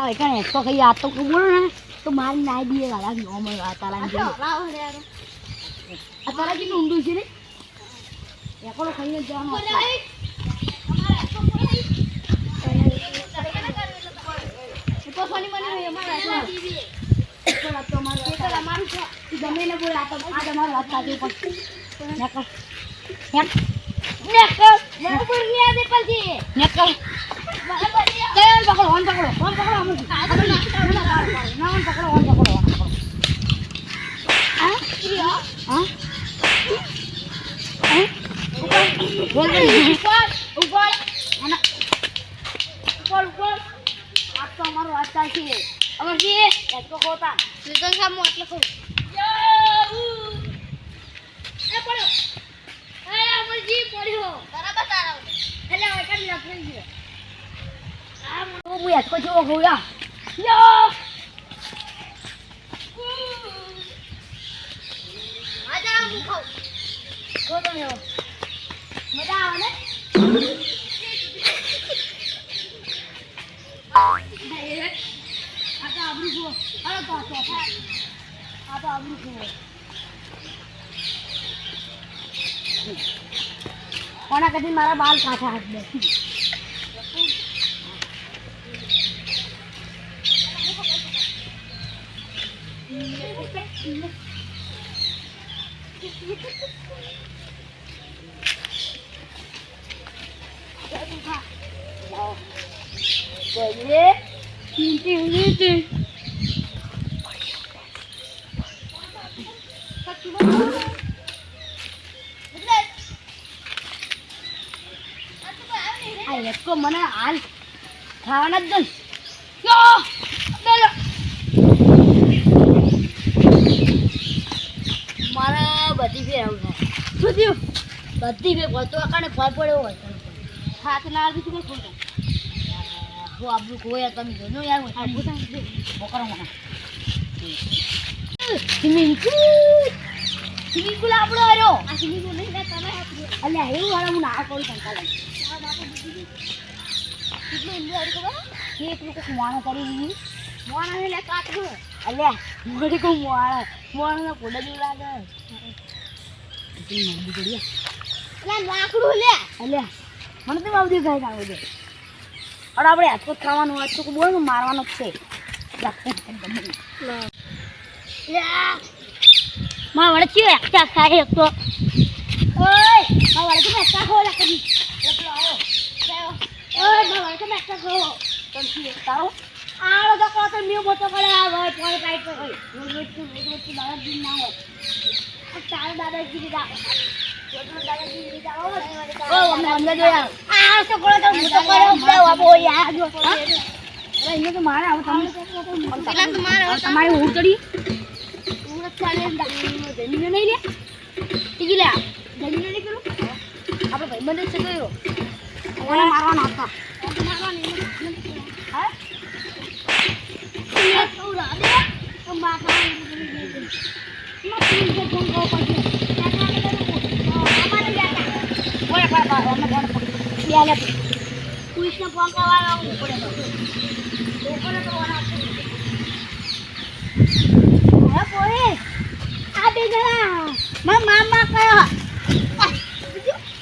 આ કણે તો કઈ આ તો બોલ ને તો મારી નાઈ દીએ વાલા નો મળે આ તારા જે આ તારા કી ઊંડું છે ને એકડો ખાઈને જવાનું તો ફની મને અમારા પણ તો અમારું છે ગમે ને બોલ આ તો આ તમારો વાત સાચી પણ નકર ઉપર ની આ દે પછી નકર કયો પકડો ઓન પકડો ના ઓન પકડો હા હા બોલ ઉપર આ તો અમારો વાત સાચી અમરજી એક તો કોતા સીધો સામો એટલે કહું એ પડ્યો એ અમરજી પડ્યો બરાબર તારા એટલે ઓટન લખી ગયો આ હું એક જો હોયા યો મજા હું ખાઉં તો તમે મજા આવે ને आता आबरू को अरे तो आता आबरू को कोना कदी मारा बाल काटा हाथ में ये नीचे આ તો મને હાલ ખાવાના જ દઉં યો મારા બધી ફેર આવું શું થયું બધી ફેર ભરતો આકાને ફળ પડ્યો હોય હાથ ના આવી શું ખોટું હું આપણું કોઈ તમે જોજો યાર આબુ થાય બોકરો મને સ્વિમિંગ પુલ આપણો આર્યો આ સ્વિમિંગ પુલ નહીં તમે અલ્યા એવું વાળા હું ના કરું કંકા લઈ આ બાપુ કેટલું ઇન્ડિયા આડી ખબર એક લોકો મોણા કરી દીધી મોણા ને કાટવું અલ્યા મને કો મોણા કોડા જેવું લાગે કેટલી મંદી કરી અલ્યા લાકડું લે અલ્યા મને તો બાબુ દેખાય કાવ દે और આપણે હાથો ખાવાનું હોય તો બોલ ને મારવાનો છે માં વળે છે એકતા ખાય એક તો ઓય માં વળે તો એકતા ખો લાકડી એટલો આવો ઓય માં વળે તો એકતા ખો તમથી તારો આળો તો કો તો મ્યુ મોટો કરે આ હોય પોઈ પાઈ પર હોય રોજ દાદા દિન ના હોય આ તાર દાદાજી દીધા ओ हमने अंदर जो यार आ तो कोड़ा तो मोटो करे उठे बाबू यार जो अरे ये तो मारा अब तुम पेला तुम्हारा तुम्हारी उड़ड़ी उड़त चाले जमीन नहीं ले ठीक ले जमीन नहीं करो આપણે ભાઈબંધ છે કયો ઓને મારવાનો હતો મારવાનો હા ये तो રાડે તો માથા માં તીન કે જંગો પડે पुलिस ने फोन करवाया ऊपर तो वाला अरे पोरे आ बेगरा मैं मामा कयो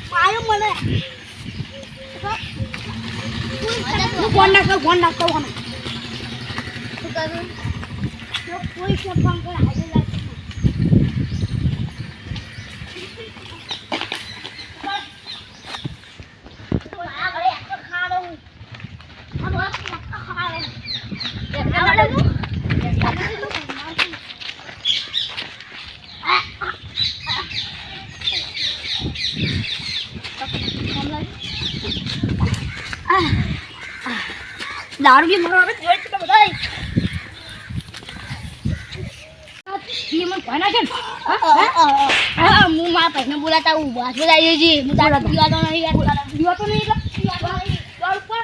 पायो मने फोन ना तो फोन तो करो तो पुलिस ने फोन कर हाजिर दारू की मरो पेट तो बताई ये मन पाना છે હા હું મારા પૈસા બોલાતા હું બાસ બોલાઈ જી હું તારા પીવા તો નહીં યાર પીવા તો નહીં યાર ઉપર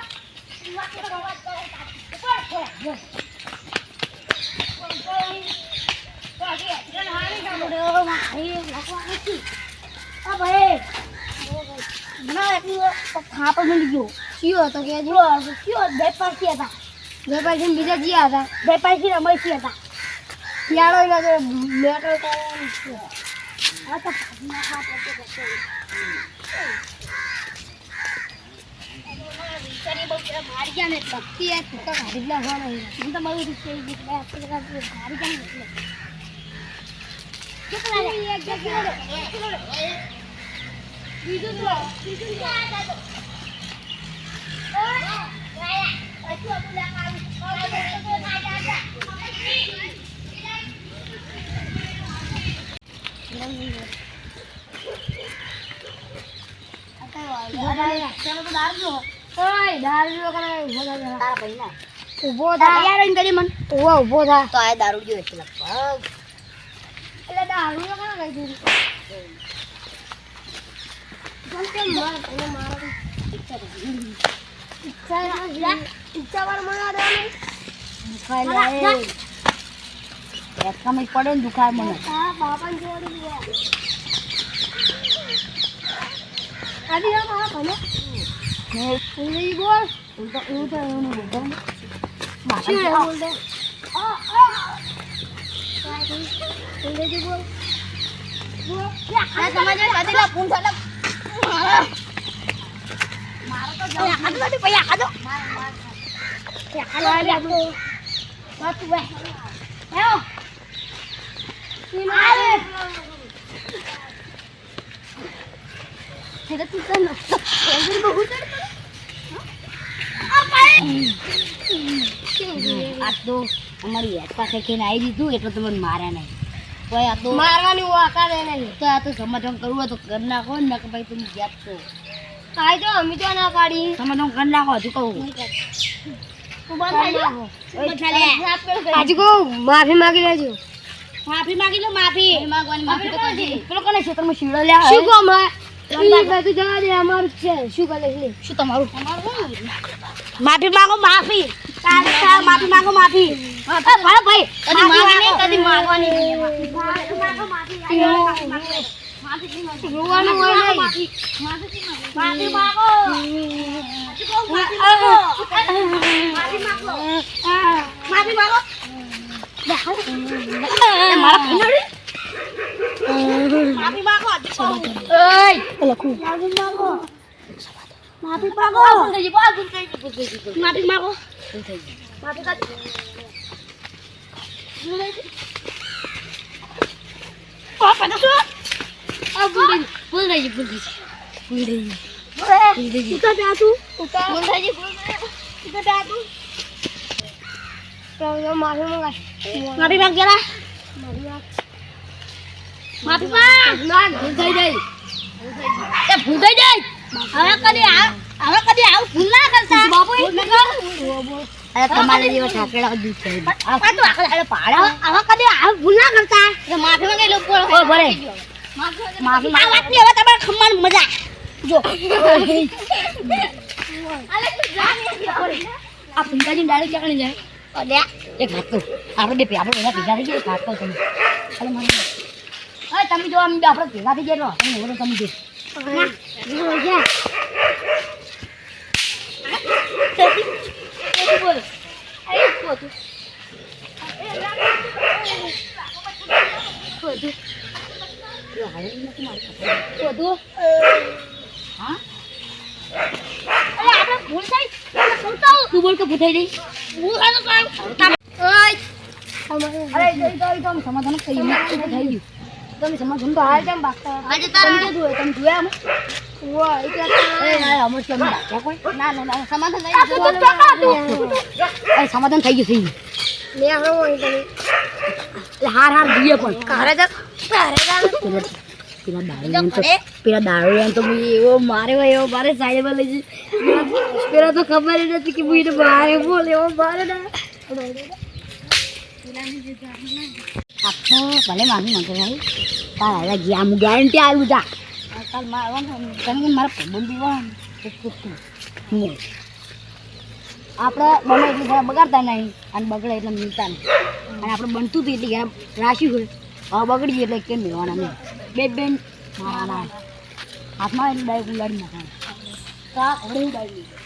ના એટલું ખાપા મળી ગયો કયો હતો કે જો કયો બે પાસી હતા વેપારી બીજા જીયા હતા વેપારી રમેશી હતા શિયાળો એના મેટર કરવાનું છે આ તો ભાગમાં ખા પડતો વિચારી બહુ મારી ગયા ને ભક્તિ આ તો ગાડી લાવવાનો હું તો બહુ રીત કરી દીધી આપણે ગાડી ગયા ને કેટલા એક બીજું તો આ દો ઓય અચ્છા બોલા કાવી દારૂ જો એટલે દારૂ પડે ને દુખાય મને અમારી હેત પાસે ખેને આવી દીધું એટલે તમને માર્યા નહીં કોઈ આ તો મારવાની વાકારે નહીં તો આ તો સમાધાન કરવું હોય તો કર નાખો ને કે ભાઈ તમે યાદ છો કાઈ તો અમે તો ના પાડી સમાધાન કર નાખો હજુ કહું માફી માંગી લેજો માફી માંગી લો માફી માંગવાની માફી તો કરી પેલો કોને છે તમે શીડો લે શું કહો તું જવા દે અમારું છે શું કરે લે શું તમારું માફી માંગો માફી માફી માંગો માફી ભાઈ કદી મારવાની કદી મારવાની માફી માંગો માફી રોવાનું હોય નહીં માફી માંગો માફી માંગો મારા ફિનડી માફી માંગો ઓય લખું માફી માંગો માફી માંગો માફી માંગો માફી કર પાપા તો આ ભૂલ ગઈ ઉતા બે તું ઉતા ભૂલ ગઈ ઉતા બે તું તો માફી માંગ જરા માફી માંગ ના ભૂલ થઈ જાય એ ભૂલ થઈ જાય હવે કદી આવ ભૂલ ના કરતા બાપુ અરે તમારે જેવા ઠાકડા દૂધ છે આ તો આખા પાડે હવે કદી આવ ભૂલ ના કરતા એ માફી માંગે લો બોલ ઓ ભરે માફી માંગ વાત ની હવે તમારે ખમણ મજા જો અલે તું જા ને આ પુંજાજી ડાયરેક્ટ ચાકણી જાય અલે એક હાથ તો આપણે બે આપણે એના ભેગા થઈ ગયા હાથ તો તમે અલે મને ઓય તમે જો અમે આપણે ભેગા થઈ ગયા તમે ઓલો તમે જો ના જો જા તે બોલ આઈ કોતું કોતું yo હાલે નથી માર કોતું હા અરે આપણે ભૂલ થઈ બોલતા તું બોલ કે ભૂલ થઈ ગઈ ભૂલ આ તો ઓય અરે જઈ તો સમાધાન થઈ ગયું થઈ ગયું તમે સમાધાન તો હાલ કેમ બાકતા આજે તારા તમે જોયા અમે ઓય એટલે એ અમર કેમ બાક્યા કોઈ ના સમાધાન થઈ ગયું એ સમાધાન થઈ ગયું લે હવે ઓય તમે હાર દીએ પણ કારે જા પેલા દારૂ તો એવો મારે સાહેબ લઈ જઈ પેલા તો ખબર નથી કે ભાઈ મારે બોલે એવો મારે ના આખો ભલે માફી માંગે ભાઈ તાર ગયા હું ગેરંટી આવ્યું જા કાલ મારવાનું કારણ કે મારા સંબંધી આપણે બને એટલી ઘણા બગાડતા નહીં અને બગડે એટલે મિલતા નહીં અને આપણે બનતું હતું એટલી ઘણા રાખ્યું હોય હવે બગડી એટલે કેમ મેળવાના નહીં બેન મારા હાથમાં ડાયરેક્ટ ઉલાડી નાખવાનું તો આ ઘરે ઉડાડી